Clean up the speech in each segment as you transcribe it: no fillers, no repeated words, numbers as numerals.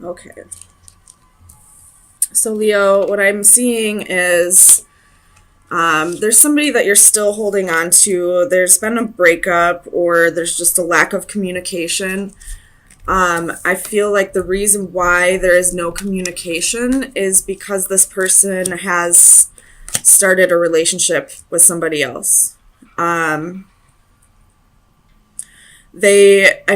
Okay. So, Leo, what I'm seeing is there's somebody that you're still holding on to. There's been a breakup or there's just a lack of communication. I feel like the reason why there is no communication is because this person has started a relationship with somebody else. I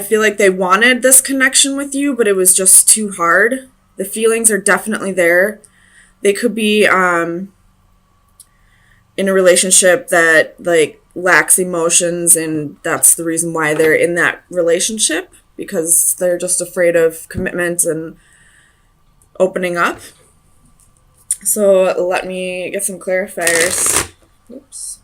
feel like they wanted this connection with you, but it was just too hard. The feelings are definitely there. They could be in a relationship that like lacks emotions, and that's the reason why they're in that relationship, because they're just afraid of commitment and opening up. So let me get some clarifiers. Oops.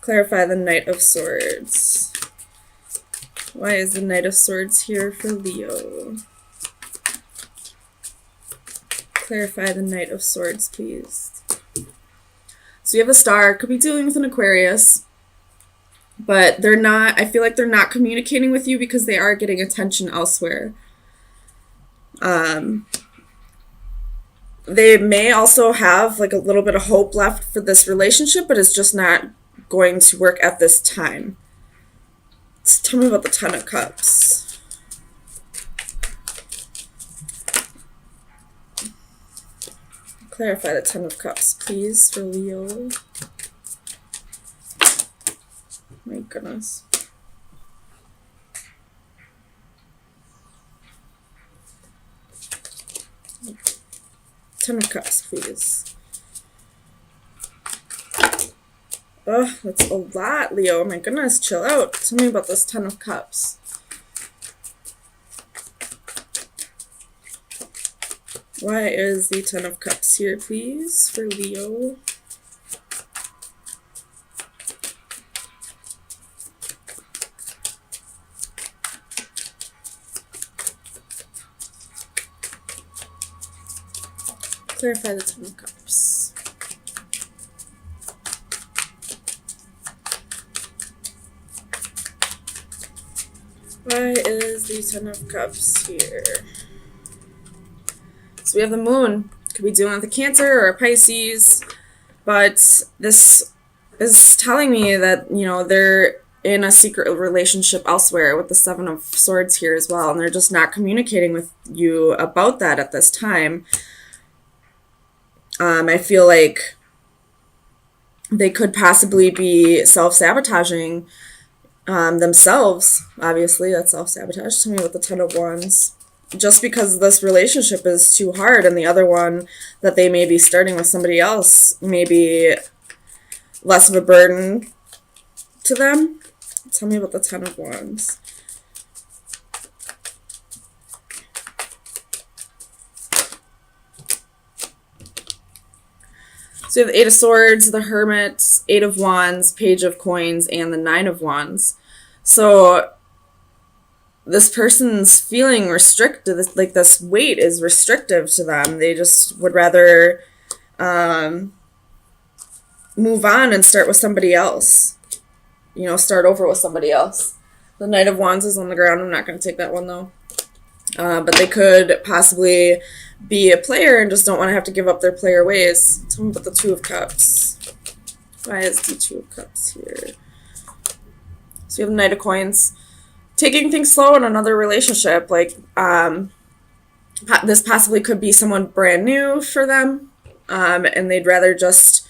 Clarify the Knight of Swords. Why is the Knight of Swords here for Leo? Clarify the Knight of Swords, please. So you have a star. Could be dealing with an Aquarius. But they're not, I feel like they're not communicating with you because they are getting attention elsewhere. They may also have like a little bit of hope left for this relationship, but it's just not going to work at this time. So tell me about the Ten of Cups. Clarify the Ten of Cups, please, for Leo. My goodness. Ten of Cups, please. Oh, that's a lot, Leo. My goodness, chill out. Tell me about this Ten of Cups. Why is the Ten of Cups here, please, for Leo? Clarify the Ten of Cups. Why is the Ten of Cups here? So we have the Moon. Could be dealing with a Cancer or a Pisces. But this is telling me that, you know, they're in a secret relationship elsewhere with the Seven of Swords here as well. And they're just not communicating with you about that at this time. I feel like they could possibly be self-sabotaging themselves. Obviously, that's self-sabotage. Tell me about the Ten of Wands. Just because this relationship is too hard, and the other one that they may be starting with somebody else may be less of a burden to them. Tell me about the Ten of Wands. So you have the Eight of Swords, the Hermit, Eight of Wands, Page of Coins, and the Nine of Wands. So this person's feeling restricted, like this weight is restrictive to them. They just would rather move on and start with somebody else. You know, start over with somebody else. The Knight of Wands is on the ground. I'm not going to take that one, though. But they could possibly be a player and just don't want to have to give up their player ways. Tell me about the Two of Cups. Why is the Two of Cups here? So you have the Knight of Coins. Taking things slow in another relationship. Like, this possibly could be someone brand new for them. And they'd rather just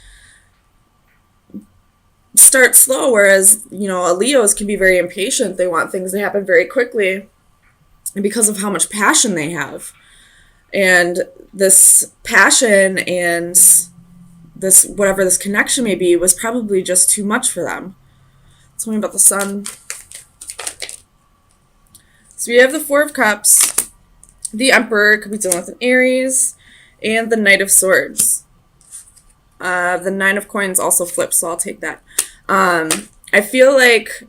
start slow. Whereas, you know, Leos can be very impatient. They want things to happen very quickly. And because of how much passion they have. And this passion and this, whatever this connection may be, was probably just too much for them. Tell me about the Sun. So we have the Four of Cups, the Emperor, could be dealing with an Aries, and the Knight of Swords. The Nine of Coins also flips, so I'll take that. I feel like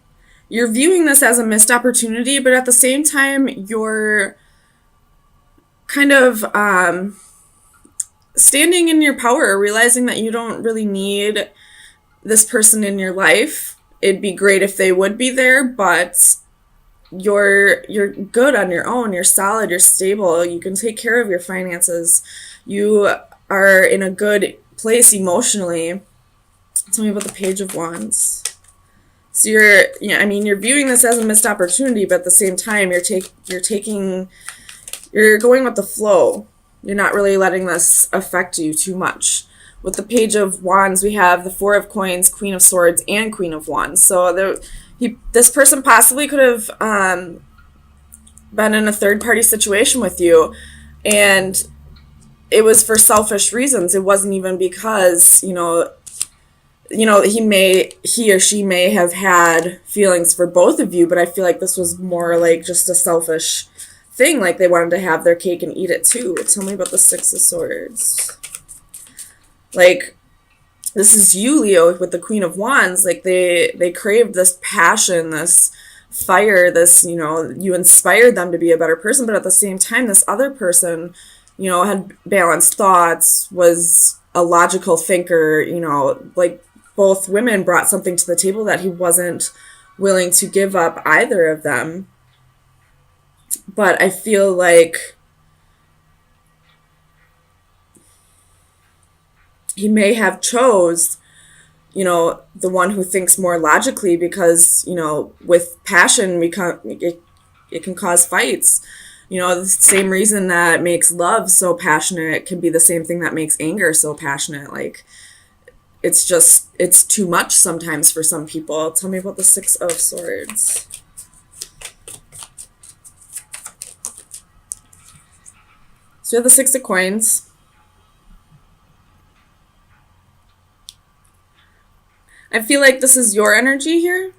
you're viewing this as a missed opportunity, but at the same time, you're kind of standing in your power, realizing that you don't really need this person in your life. it'd be great if they would be there, but you're good on your own. You're solid, you're stable, you can take care of your finances. You are in a good place emotionally. Tell me about the Page of Wands. So you're viewing this as a missed opportunity, but at the same time, you're going with the flow. You're not really letting this affect you too much. With the Page of Wands, we have the Four of Coins, Queen of Swords, and Queen of Wands. So this person possibly could have been in a third-party situation with you, and it was for selfish reasons. It wasn't even because, he or she may have had feelings for both of you, but I feel like this was more like just a selfish thing, like they wanted to have their cake and eat it too. Tell me about the Six of Swords. Like, this is you, Leo, with the Queen of Wands. Like, they crave this passion, this fire, this, you inspired them to be a better person, but at the same time, this other person, had balanced thoughts, was a logical thinker, like, both women brought something to the table that he wasn't willing to give up, either of them. But I feel like he may have chose, the one who thinks more logically, because, with passion, it can cause fights. The same reason that makes love so passionate can be the same thing that makes anger so passionate. Like, it's too much sometimes for some people. Tell me about the Six of Swords. So we have the Six of Coins. I feel like this is your energy here.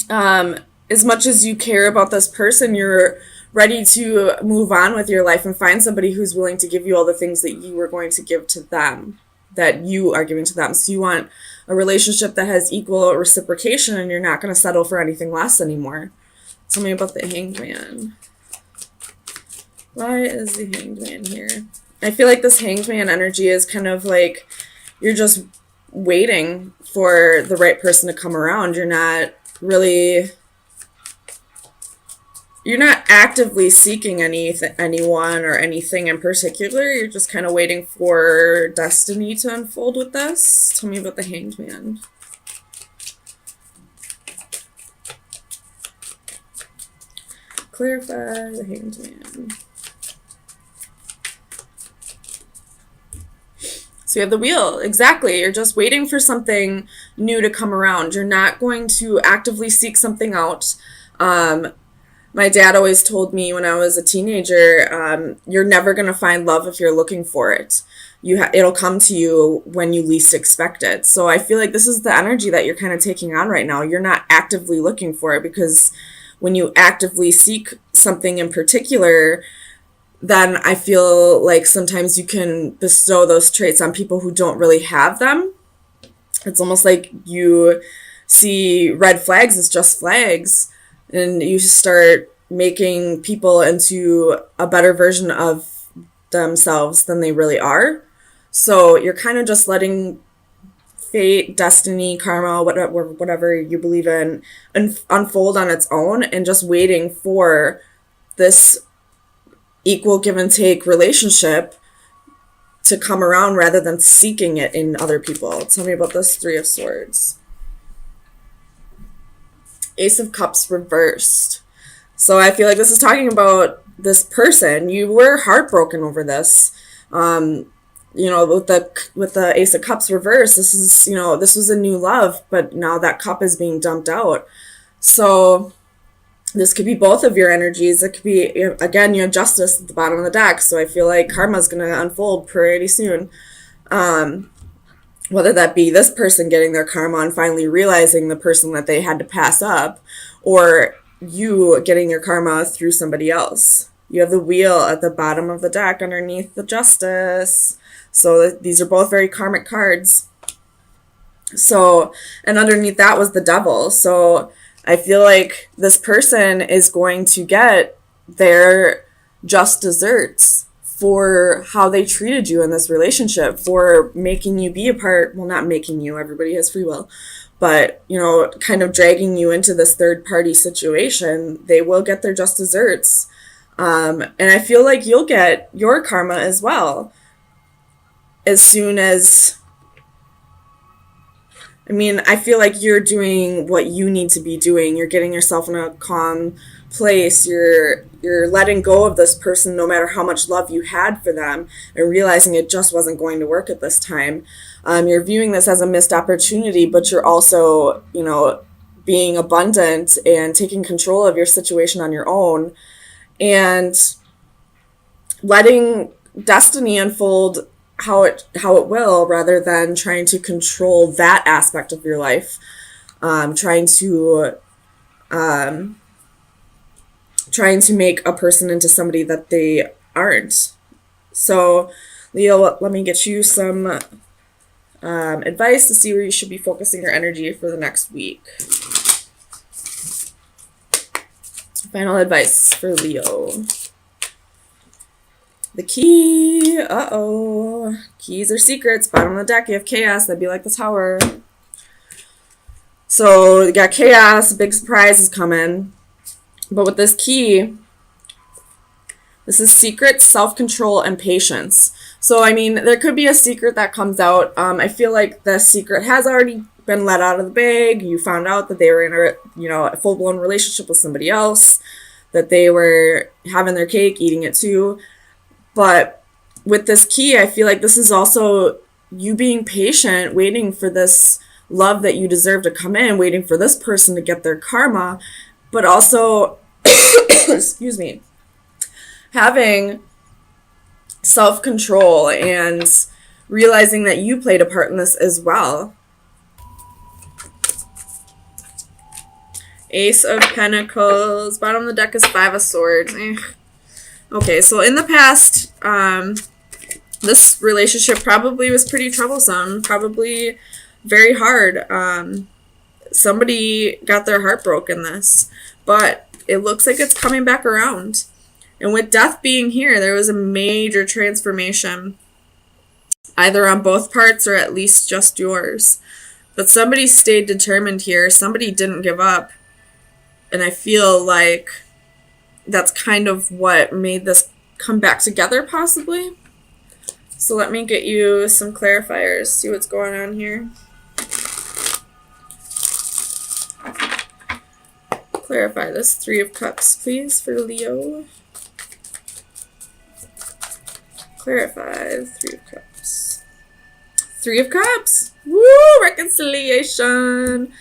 As much as you care about this person, you're ready to move on with your life and find somebody who's willing to give you all the things that you were going to give to them, that you are giving to them. So you want a relationship that has equal reciprocation, and you're not going to settle for anything less anymore. Tell me about the Hanged Man. Why is the Hanged Man here? I feel like this Hanged Man energy is kind of like you're just waiting for the right person to come around. You're not actively seeking anyone or anything in particular. You're just kind of waiting for destiny to unfold with this. Tell me about the Hanged Man. Clarify the Hanged Man. So you have the Wheel. Exactly. You're just waiting for something new to come around. You're not going to actively seek something out. My dad always told me when I was a teenager, you're never going to find love if you're looking for it. It'll come to you when you least expect it. So I feel like this is the energy that you're kind of taking on right now. You're not actively looking for it, because when you actively seek something in particular, then I feel like sometimes you can bestow those traits on people who don't really have them. It's almost like you see red flags as just flags, and you start making people into a better version of themselves than they really are. So you're kind of just letting fate, destiny, karma, whatever you believe in, unfold on its own, and just waiting for this equal give and take relationship to come around rather than seeking it in other people. Tell me about this Three of Swords. Ace of Cups reversed. So I feel like this is talking about this person. You were heartbroken over this. With the Ace of Cups reversed, this was a new love, but now that cup is being dumped out. So this could be both of your energies. It could be, again, you have Justice at the bottom of the deck, so I feel like karma is going to unfold pretty soon. Whether that be this person getting their karma and finally realizing the person that they had to pass up, or you getting your karma through somebody else. You have the Wheel at the bottom of the deck underneath the Justice. So these are both very karmic cards. So, and underneath that was the Devil. So I feel like this person is going to get their just desserts for how they treated you in this relationship, for making you be a part, well, not making you, everybody has free will, but, you know, kind of dragging you into this third party situation, they will get their just desserts. And I feel like you'll get your karma as well. As soon as, I mean, I feel like you're doing what you need to be doing. You're getting yourself in a calm place. You're letting go of this person no matter how much love you had for them, and realizing it just wasn't going to work at this time. You're viewing this as a missed opportunity, but you're also, you know, being abundant and taking control of your situation on your own, and letting destiny unfold how it will, rather than trying to control that aspect of your life, trying to make a person into somebody that they aren't. So, Leo, let me get you some advice to see where you should be focusing your energy for the next week. Final advice for Leo. The key. Uh-oh. Keys are secrets. Bottom of the deck, you have chaos. That'd be like the Tower. So you got chaos. Big surprise is coming. But with this key, this is secret, self-control, and patience. So, I mean, there could be a secret that comes out. I feel like the secret has already been let out of the bag. You found out that they were in a full-blown relationship with somebody else, that they were having their cake, eating it too. But with this key, I feel like this is also you being patient, waiting for this love that you deserve to come in, waiting for this person to get their karma, but also, excuse me, having self-control and realizing that you played a part in this as well. Ace of Pentacles. Bottom of the deck is Five of Swords. Okay, so in the past, this relationship probably was pretty troublesome, probably very hard. Somebody got their heart broken this, but it looks like it's coming back around. And with death being here, there was a major transformation, either on both parts or at least just yours. But somebody stayed determined here. Somebody didn't give up. And I feel like that's kind of what made this come back together, possibly. So let me get you some clarifiers, see what's going on here. Clarify this Three of Cups, please, for Leo. Clarify the Three of Cups. Three of Cups! Woo! Reconciliation!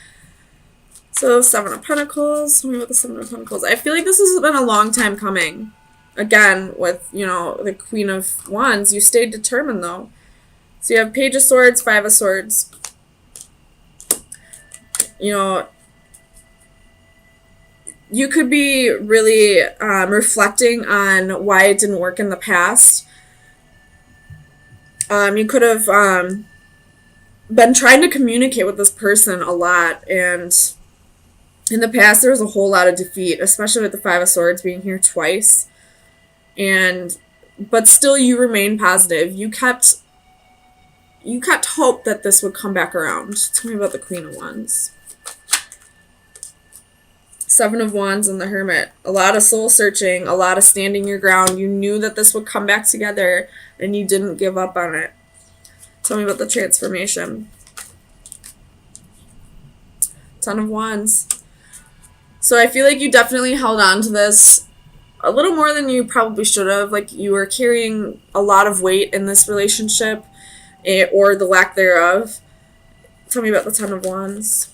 So, Seven of Pentacles. Tell me about the Seven of Pentacles. I feel like this has been a long time coming. Again, with, you know, the Queen of Wands, you stayed determined, though. So you have Page of Swords, Five of Swords. You know, you could be really reflecting on why it didn't work in the past. You could have been trying to communicate with this person a lot, and in the past there was a whole lot of defeat, especially with the Five of Swords being here twice. But still you remain positive. You kept hope that this would come back around. Tell me about the Queen of Wands. Seven of Wands and the Hermit. A lot of soul searching, a lot of standing your ground. You knew that this would come back together and you didn't give up on it. Tell me about the transformation. Ten of Wands. So I feel like you definitely held on to this a little more than you probably should have. Like you were carrying a lot of weight in this relationship, or the lack thereof. Tell me about the Ten of Wands.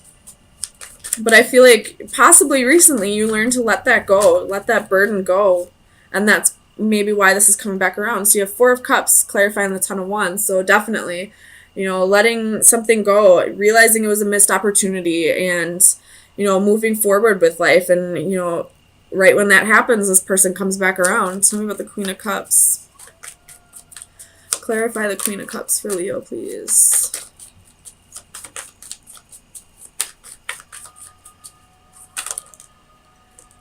But I feel like possibly recently you learned to let that go, let that burden go. And that's maybe why this is coming back around. So you have Four of Cups clarifying the Ten of Wands. So definitely, you know, letting something go, realizing it was a missed opportunity, and, you know, moving forward with life. And, you know, right when that happens, this person comes back around. Tell me about the Queen of Cups. Clarify the Queen of Cups for Leo, please.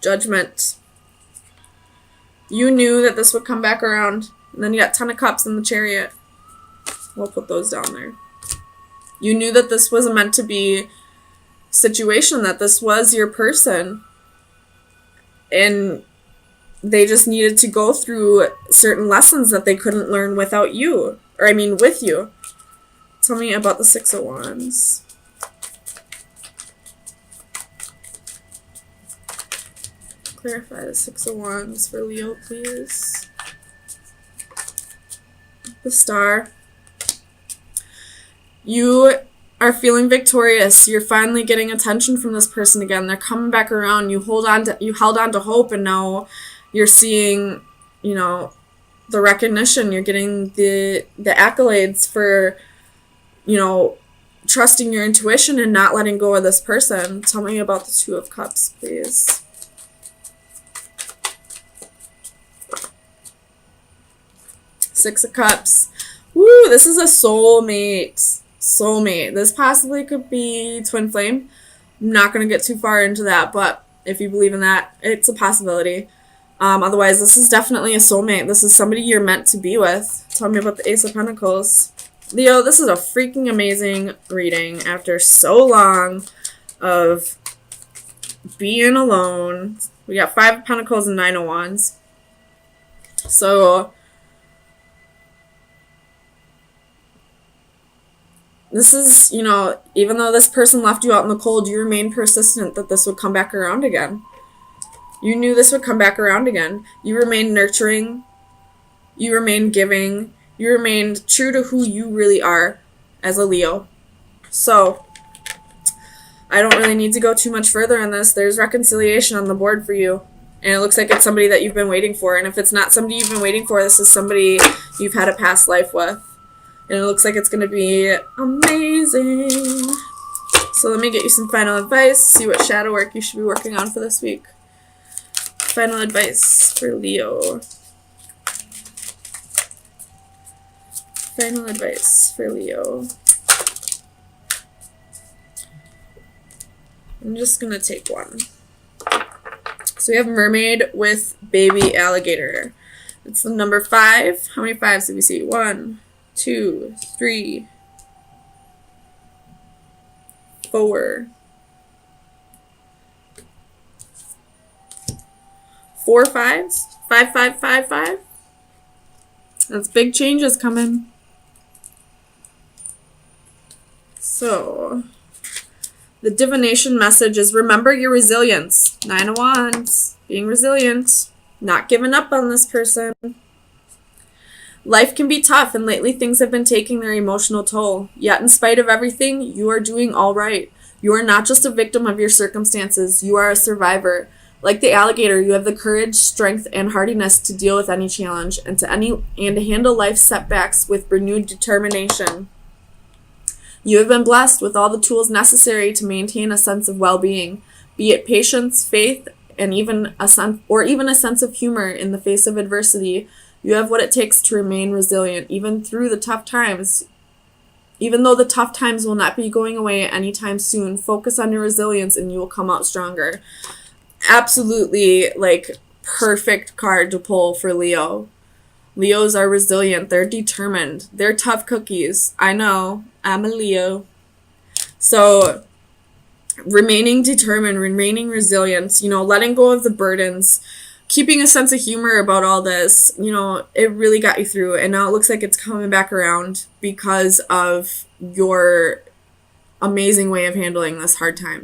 Judgment. You knew that this would come back around. And then you got Ten of Cups in the Chariot. We'll put those down there. You knew that this was meant to be. situation, that this was your person, and they just needed to go through certain lessons that they couldn't learn without you, or I mean with you. Tell me about the Six of Wands. Clarify the Six of Wands for Leo, please. The Star. You are feeling victorious. You're finally getting attention from this person again. They're coming back around. You held on to hope, and now you're seeing, you know, the recognition. You're getting the accolades for, you know, trusting your intuition and not letting go of this person. Tell me about the Two of Cups, please. Six of Cups. Woo, this is a soulmate. Soulmate. This possibly could be twin flame. I'm not going to get too far into that, but if you believe in that, it's a possibility. Otherwise, this is definitely a soulmate. This is somebody you're meant to be with. Tell me about the Ace of Pentacles. Leo, this is a freaking amazing reading after so long of being alone. We got Five of Pentacles and Nine of Wands. So this is, you know, even though this person left you out in the cold, you remained persistent that this would come back around again. You knew this would come back around again. You remained nurturing. You remained giving. You remained true to who you really are as a Leo. So I don't really need to go too much further on this. There's reconciliation on the board for you. And it looks like it's somebody that you've been waiting for. And if it's not somebody you've been waiting for, this is somebody you've had a past life with. And it looks like it's going to be amazing. So let me get you some final advice. See what shadow work you should be working on for this week. Final advice for Leo. Final advice for Leo. I'm just going to take one. So we have mermaid with baby alligator. It's the number 5. How many 5s do we see? 1, 2, 3, 4. 4 5s? 5, 5, 5, 5? That's big changes coming. So, the divination message is remember your resilience. 9 of Wands. Being resilient. Not giving up on this person. Life can be tough, and lately things have been taking their emotional toll. Yet, in spite of everything, you are doing all right. You are not just a victim of your circumstances. You are a survivor. Like the alligator, you have the courage, strength, and hardiness to deal with any challenge and to handle life's setbacks with renewed determination. You have been blessed with all the tools necessary to maintain a sense of well-being, be it patience, faith, and even a sense of humor in the face of adversity. You have what it takes to remain resilient, even through the tough times. Even though the tough times will not be going away anytime soon, focus on your resilience and you will come out stronger. Absolutely, like, perfect card to pull for Leo. Leos are resilient. They're determined. They're tough cookies. I know. I'm a Leo. So, remaining determined, remaining resilient, you know, letting go of the burdens, keeping a sense of humor about all this, you know, it really got you through. And now it looks like it's coming back around because of your amazing way of handling this hard time.